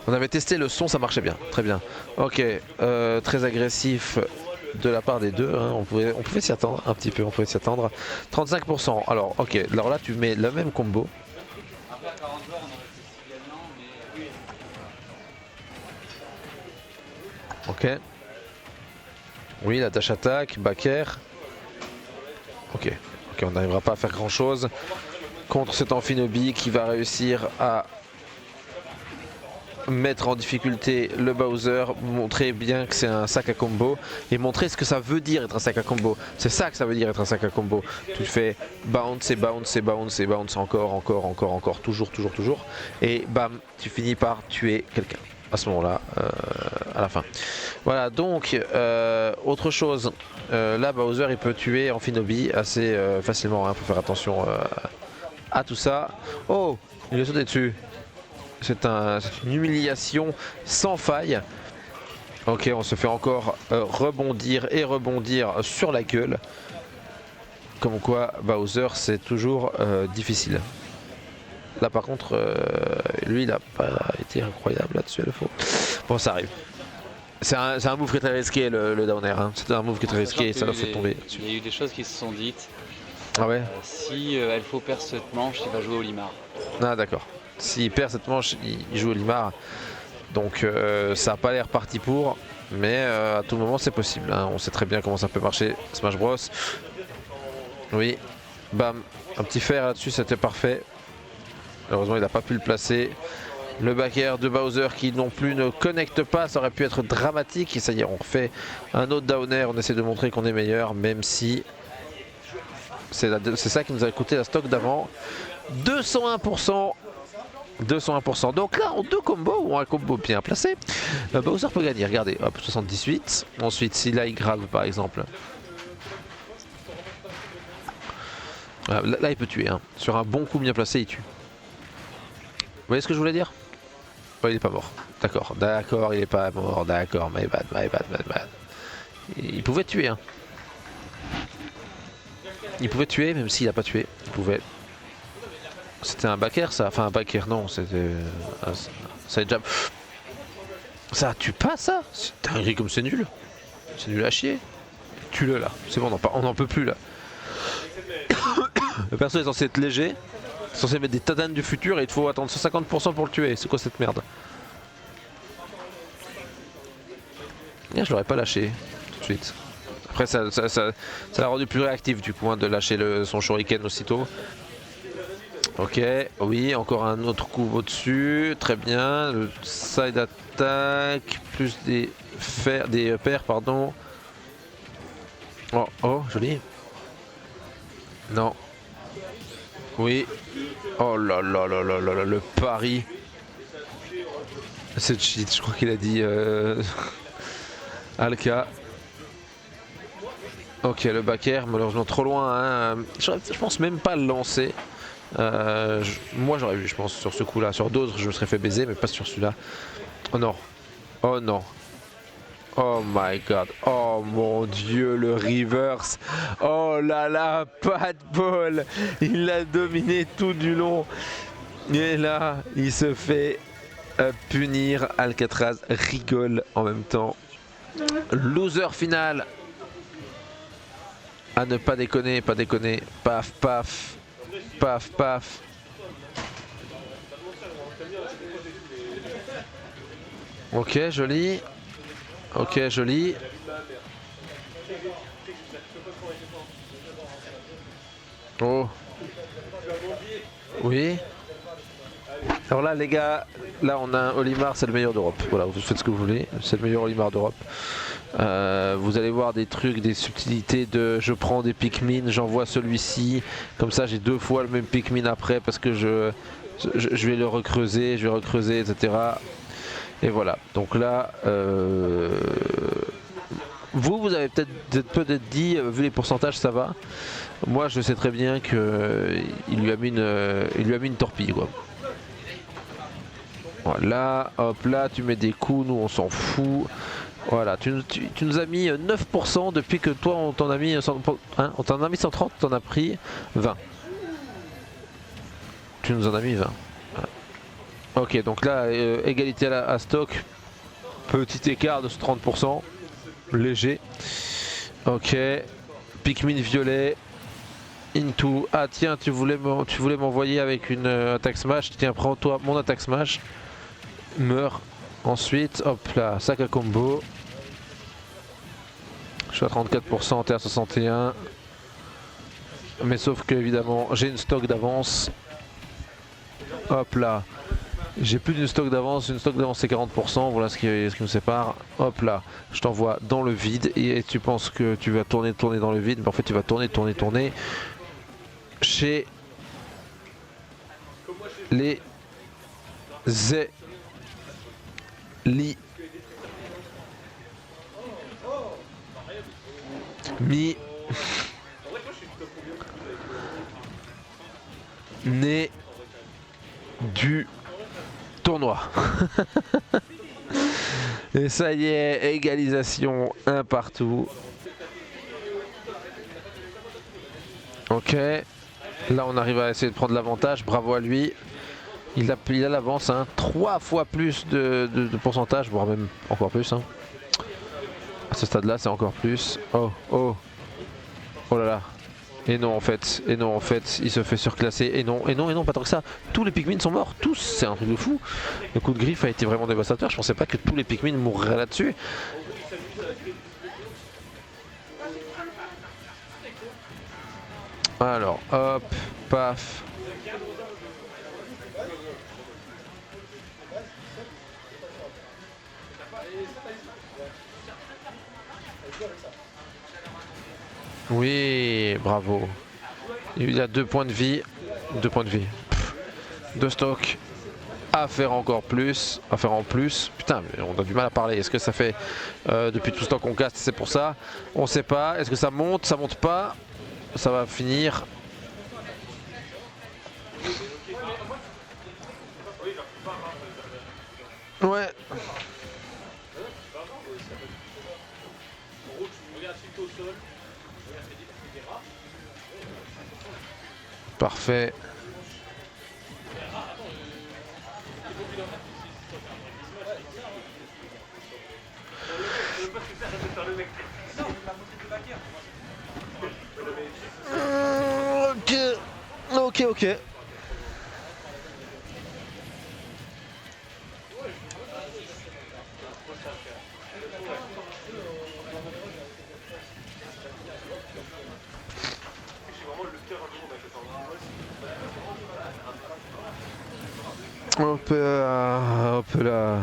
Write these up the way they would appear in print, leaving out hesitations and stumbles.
On avait testé le son, ça marchait bien, très bien. Ok, très agressif de la part des deux, hein. On pouvait s'y attendre un petit peu, on pouvait s'y attendre. 35%, alors ok, alors là tu mets le même combo. Ok. Oui, la dash attack, back air. Ok, ok, on n'arrivera pas à faire grand chose contre cet Amphinobi qui va réussir à mettre en difficulté le Bowser, montrer bien que c'est un sac à combo et montrer ce que ça veut dire être un sac à combo. C'est ça que ça veut dire être un sac à combo. Tu fais bounce et bounce et bounce et bounce encore, toujours et bam, tu finis par tuer quelqu'un à ce moment-là, à la fin. Voilà, donc autre chose, là Bowser il peut tuer Amphinobi assez facilement, hein, faut faire attention à tout ça. Oh, il est sauté dessus. C'est une humiliation sans faille. Ok, on se fait encore rebondir et rebondir sur la gueule. Comme quoi, Bowser, c'est toujours difficile. Là, par contre, lui, il n'a pas été incroyable là-dessus, il faut. Bon, ça arrive. C'est un move qui est très risqué, le down air. Hein. C'est un move qui est très risqué et ça l'a fait tomber. Il y a eu des choses qui se sont dites. Ah ouais si Elfo perd cette manche, il va jouer au Olimar. Ah d'accord. S'il perd cette manche, il joue au Olimar. Donc ça n'a pas l'air parti pour. Mais à tout moment c'est possible. Hein. On sait très bien comment ça peut marcher. Smash Bros. Oui. Bam. Un petit fer là-dessus, c'était parfait. Malheureusement il n'a pas pu le placer. Le back air de Bowser qui non plus ne connecte pas, ça aurait pu être dramatique. Et ça y est, on refait un autre down air. On essaie de montrer qu'on est meilleur, même si c'est ça qui nous a coûté la stock d'avant. 201%. 201%. Donc là, en deux combos ou un combo bien placé, Bowser peut gagner. Regardez, hop, 78. Ensuite, si là il grave par exemple, là il peut tuer. Hein. Sur un bon coup bien placé, il tue. Vous voyez ce que je voulais dire? Oh, il est pas mort. D'accord, d'accord, il est pas mort. D'accord, my bad. Il pouvait tuer. Hein. Il pouvait tuer, même s'il a pas tué. Il pouvait. C'était un back air ça, enfin un back air non, c'était un side jab. Ça tue pas ça. C'est dinguerie comme c'est nul. C'est nul à chier. Tue-le là, c'est bon, on n'en peut plus là. Le perso est censé être léger, censé mettre des tadanes du futur et il faut attendre 150% pour le tuer. C'est quoi cette merde? Je l'aurais pas lâché tout de suite. Après ça l'a rendu plus réactif du coup hein, de lâcher son shuriken aussitôt. Ok, oui, encore un autre coup au-dessus, très bien. Le side attack, plus des pairs, pardon. Oh, oh, joli. Non. Oui. Oh là là là là là là, le pari. C'est cheat, je crois qu'il a dit Alka. Ok, le back air, malheureusement trop loin. Hein. Je pense même pas le lancer. Moi j'aurais vu, je pense, sur ce coup là. Sur d'autres je me serais fait baiser, mais pas sur celui-là. Oh non. Oh non. Oh my god. Oh mon dieu, le reverse. Oh là là, pas de bol. Il l'a dominé tout du long. Et là, il se fait punir. Alcatraz rigole en même temps. Loser final. À ne pas déconner, pas déconner. Paf, paf. Paf, paf. Ok, joli. Ok, joli. Oh. Oui. Alors là, les gars, là on a un Olimar, c'est le meilleur d'Europe. Voilà, vous faites ce que vous voulez, c'est le meilleur Olimar d'Europe. Vous allez voir des trucs, des subtilités de je prends des Pikmin, j'envoie celui-ci, comme ça j'ai deux fois le même Pikmin après parce que je vais le recreuser, etc. Et voilà, donc là, vous avez peut-être dit, vu les pourcentages ça va. Moi je sais très bien qu'il lui a mis une torpille quoi. Voilà, hop là, tu mets des coups, nous on s'en fout. Voilà, tu nous as mis 9% depuis que toi on t'en a mis 130, hein, on t'en a mis 130, t'en as pris 20. Tu nous en as mis 20. Voilà. Ok, donc là, égalité à stock. Petit écart de 30%. Léger. Ok. Pikmin violet. Into. Ah tiens, tu voulais m'envoyer avec une attaque smash. Tiens, prends-toi mon attaque smash. Meurs. Ensuite, hop là, sac à combo. Je suis à 34%, t'es à 61%. Mais sauf que évidemment, j'ai une stock d'avance. Hop là. J'ai plus d'une stock d'avance, une stock d'avance c'est 40%, voilà ce qui nous sépare. Hop là, je t'envoie dans le vide et tu penses que tu vas tourner dans le vide, mais en fait tu vas tourner chez les né du tournoi. Et ça y est, égalisation, un partout. Ok, là on arrive à essayer de prendre l'avantage, bravo à lui. Il a l'avance, hein. 3 fois plus de pourcentage, voire même encore plus. Hein. À ce stade là c'est encore plus. Oh là là. Et non en fait, il se fait surclasser. Et non, pas tant que ça. Tous les Pikmin sont morts, tous, c'est un truc de fou. Le coup de griffe a été vraiment dévastateur. Je pensais pas que tous les Pikmin mourraient là-dessus. Alors, hop, paf. Oui, bravo. Il a 2 points de vie. 2 points de vie. De stock. À faire encore plus. À faire en plus. Putain, mais on a du mal à parler. Est-ce que ça fait depuis tout ce temps qu'on caste, c'est pour ça? On sait pas. Est-ce que ça monte? Ça monte pas. Ça va finir. Ouais. Parfait. Ok. Hop là.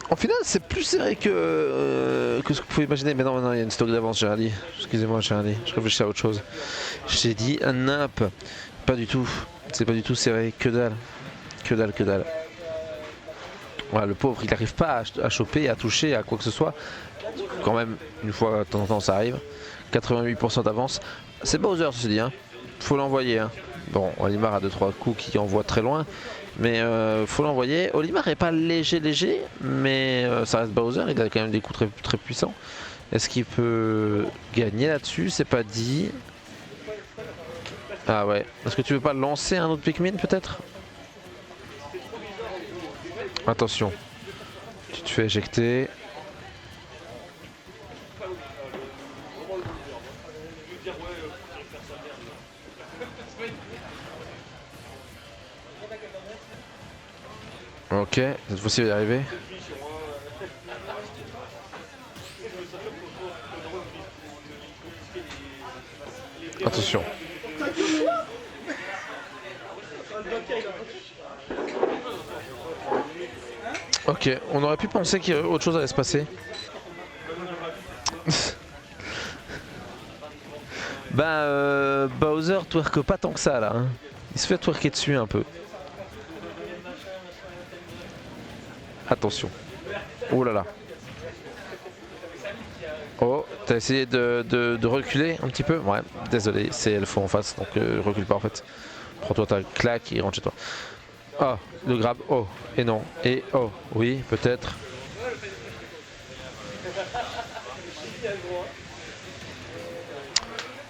En final, c'est plus serré que ce que vous pouvez imaginer. Mais non, il y a une stock d'avance, j'ai rien dit. Excusez-moi, j'ai rien dit. Je réfléchis à autre chose. J'ai dit un nimp. Pas du tout. C'est pas du tout serré. Que dalle. Voilà, le pauvre, il n'arrive pas à choper, à toucher, à quoi que ce soit. Quand même, une fois de temps en temps, ça arrive. 88% d'avance. C'est Bowser, ceci dit. Hein. Faut l'envoyer. Hein. Bon, Olimar a 2-3 coups qui envoient très loin. Mais faut l'envoyer. Olimar est pas léger, mais ça reste Bowser. Il a quand même des coups très, très puissants. Est-ce qu'il peut gagner là-dessus? C'est pas dit. Ah ouais. Est-ce que tu veux pas lancer un autre Pikmin peut-être? Attention. Tu te fais éjecter. Ok, cette fois-ci il va y arriver. Attention. Ok, on aurait pu penser qu'autre chose allait se passer. Bowser twerk pas tant que ça là. Hein. Il se fait twerker dessus un peu. Attention. Oh là là. Oh, t'as essayé de reculer un petit peu? Ouais, désolé, c'est Elfo en face, donc recule pas en fait. Prends-toi ta claque et rentre chez toi. Oh, le grab, oh, et non, et oh, oui, peut-être.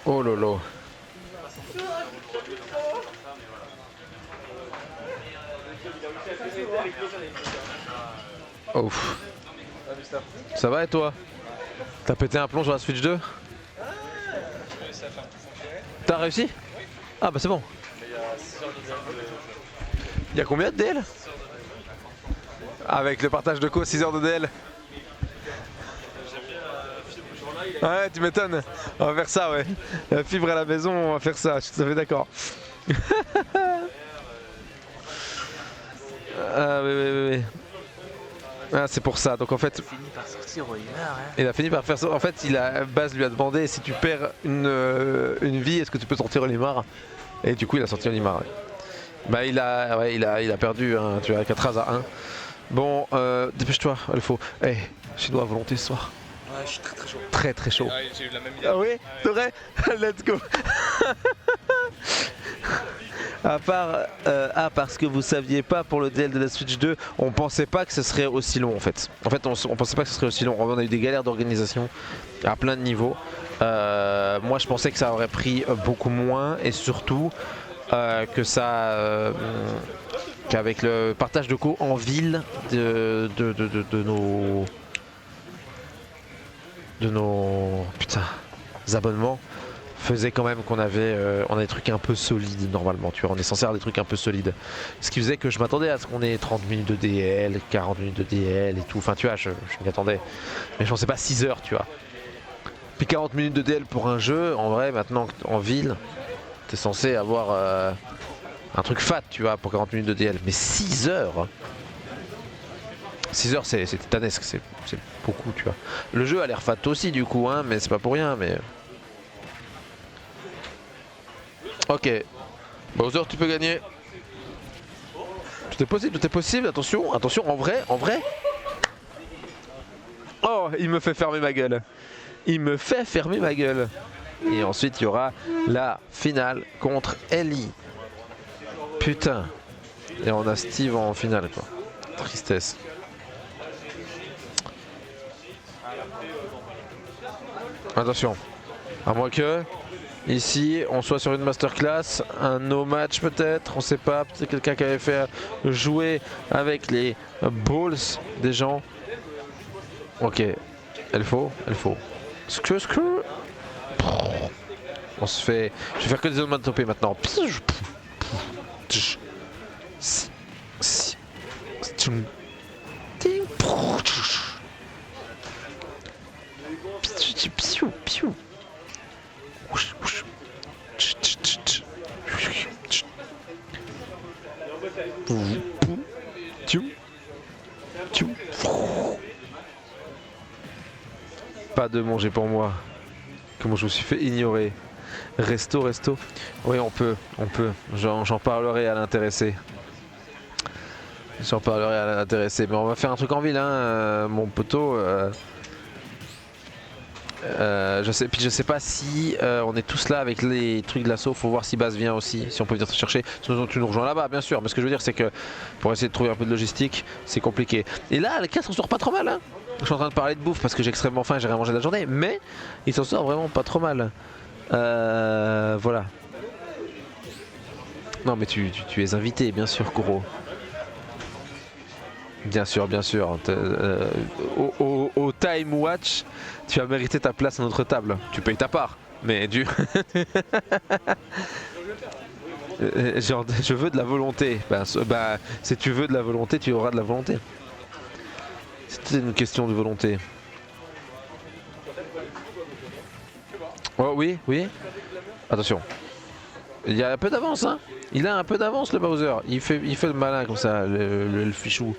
Oh lolo. Ouf. Ça va et toi? T'as pété un plomb sur la Switch 2? T'as réussi? Ah bah c'est bon. Il y a combien de DL? Avec le partage de co, 6 heures de DL. Ouais, tu m'étonnes. On va faire ça, ouais. La fibre à la maison, on va faire ça. Je suis tout à fait d'accord. Ah, oui. Ah, c'est pour ça. Donc en fait, Il a fini par sortir Olimar, hein. il a fini par faire ça. En fait, Baz lui a demandé si tu perds une vie, est-ce que tu peux sortir Olimar? Et du coup, il a sorti Olimar. Ouais. Bah, il a perdu. Hein, tu as 4 as à 1. Bon, dépêche-toi, il faut. Eh, chinois à volonté ce soir. Ouais, je suis très chaud. Très chaud. Ah, j'ai eu la même idée. Ah oui, c'est vrai. Let's go. À part, parce que vous saviez pas pour le DL de la Switch 2, on pensait pas que ce serait aussi long en fait. En fait, on pensait pas que ce serait aussi long. On a eu des galères d'organisation à plein de niveaux. Moi, je pensais que ça aurait pris beaucoup moins et surtout que ça, qu'avec le partage de co en ville de nos putain abonnements faisait quand même qu'on avait on a des trucs un peu solides normalement, tu vois, on est censé avoir des trucs un peu solides, ce qui faisait que je m'attendais à ce qu'on ait 30 minutes de DL, 40 minutes de DL et tout, enfin tu vois, je m'y attendais, mais je pensais pas 6 heures, tu vois. Puis 40 minutes de DL pour un jeu, en vrai, maintenant en ville t'es censé avoir un truc fat, tu vois, pour 40 minutes de DL, mais 6 heures 6 heures c'est titanesque, c'est beaucoup, tu vois. Le jeu a l'air fat aussi du coup, hein, mais c'est pas pour rien, mais... Ok. Bowser, tu peux gagner. Tout est possible, attention, en vrai. Oh, il me fait fermer ma gueule. Et ensuite, il y aura la finale contre Ellie. Putain. Et on a Steve en finale, quoi. Tristesse. Attention, à moins que ici on soit sur une masterclass, un no match peut-être, on sait pas, peut-être quelqu'un qui avait fait jouer avec les balls des gens. Ok, elle faut. On se fait. Je vais faire que des onomatopées maintenant. Pas de manger pour moi. Comment je me suis fait ignorer. Resto. Oui, on peut. J'en parlerai à l'intéressé. Mais on va faire un truc en ville, hein, mon poteau. Je sais pas si on est tous là avec les trucs de l'assaut. Faut voir si Baz vient aussi, si on peut venir te chercher. Sinon tu nous rejoins là-bas, bien sûr. Mais ce que je veux dire, c'est que pour essayer de trouver un peu de logistique, c'est compliqué. Et là, le 4 on sort pas trop mal, hein. Je suis en train de parler de bouffe parce que j'ai extrêmement faim et j'ai rien mangé de la journée, mais il s'en sort vraiment pas trop mal. Voilà. Non, mais tu es invité, bien sûr, Kuro. Bien sûr. Au Time Watch, tu as mérité ta place à notre table. Tu payes ta part, mais genre, je veux de la volonté. Si tu veux de la volonté, tu auras de la volonté. C'est une question de volonté. Oh oui. Attention. Il y a un peu d'avance, hein. Il a un peu d'avance, le Bowser. Il fait le malin comme ça, le fichou.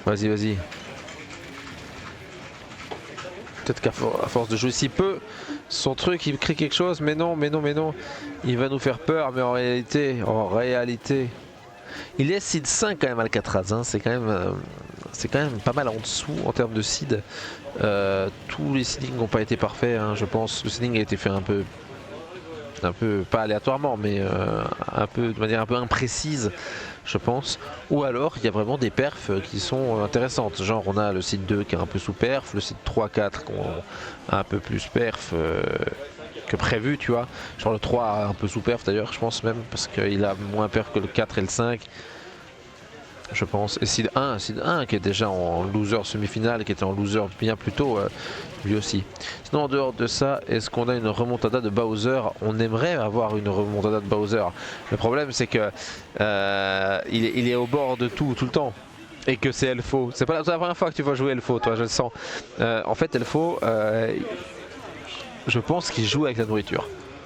Vas-y. Peut-être qu'à force de jouer si peu, son truc il crée quelque chose, mais non. Il va nous faire peur, mais en réalité, il est seed 5 quand même Alcatraz, hein. C'est quand même pas mal en dessous en termes de seed. Tous les seedings n'ont pas été parfaits, hein, je pense. Le seeding a été fait un peu un peu pas aléatoirement, mais un peu de manière un peu imprécise, je pense. Ou alors il y a vraiment des perfs qui sont intéressantes. Genre on a le site 2 qui est un peu sous perf, le site 3, 4 qui ont un peu plus perf que prévu, tu vois. Genre le 3 a un peu sous perf d'ailleurs, je pense même, parce qu'il a moins perf que le 4 et le 5. Je pense. Et Seed 1 qui est déjà en loser semi-finale, qui était en loser bien plus tôt, lui aussi. Sinon en dehors de ça, est-ce qu'on a une remontada de Bowser? On aimerait avoir une remontada de Bowser. Le problème c'est que il est au bord de tout le temps. Et que c'est Elfo. C'est pas la première fois que tu vas jouer Elfo, toi, je le sens. En fait Elfo, je pense qu'il joue avec la nourriture.